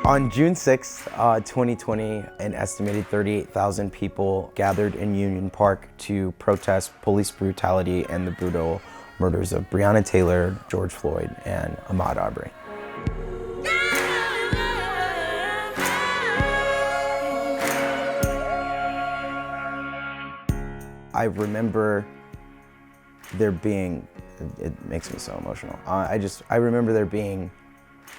On June 6th, 2020, an estimated 38,000 people gathered in Union Park to protest police brutality and the brutal murders of Breonna Taylor, George Floyd, and Ahmaud Arbery. I remember there being, it makes me so emotional. I remember there being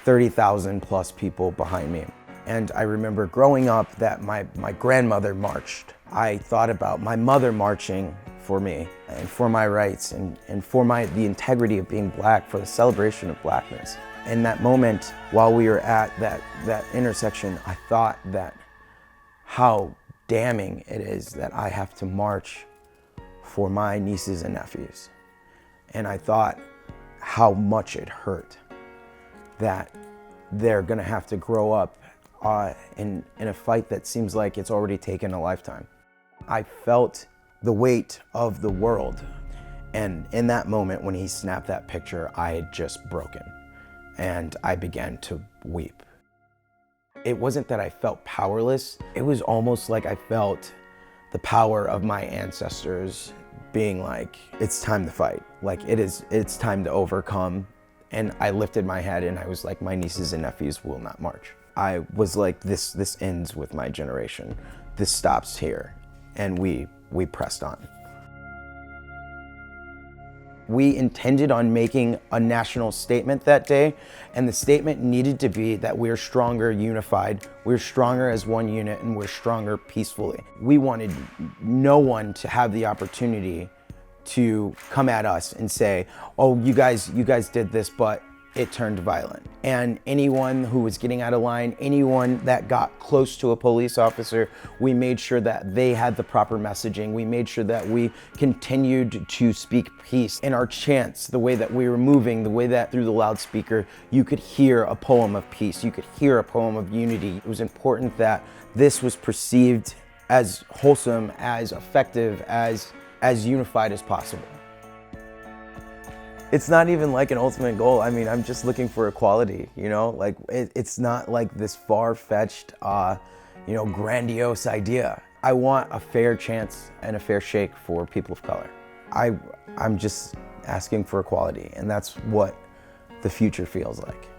30,000 plus people behind me. And I remember growing up that my grandmother marched. I thought about my mother marching for me and for my rights and for the integrity of being Black, for the celebration of Blackness. In that moment, while we were at that intersection, I thought that how damning it is that I have to march for my nieces and nephews. And I thought how much it hurt that they're gonna have to grow up in a fight that seems like it's already taken a lifetime. I felt the weight of the world. And in that moment when he snapped that picture, I had just broken and I began to weep. It wasn't that I felt powerless. It was almost like I felt the power of my ancestors being like, it's time to fight. Like it's time to overcome. And I lifted my head and I was like, my nieces and nephews will not march. I was like, this ends with my generation. This stops here. And we pressed on. We intended on making a national statement that day, and the statement needed to be that we're stronger unified, we're stronger as one unit, and we're stronger peacefully. We wanted no one to have the opportunity to come at us and say, oh, you guys did this, but it turned violent. And anyone who was getting out of line, anyone that got close to a police officer, we made sure that they had the proper messaging. We made sure that we continued to speak peace. In our chants, the way that we were moving, the way that through the loudspeaker, you could hear a poem of peace. You could hear a poem of unity. It was important that this was perceived as wholesome, as effective, as unified as possible. It's not even like an ultimate goal. I mean, I'm just looking for equality, you know? Like, it's not like this far-fetched, grandiose idea. I want a fair chance and a fair shake for people of color. I'm just asking for equality, and that's what the future feels like.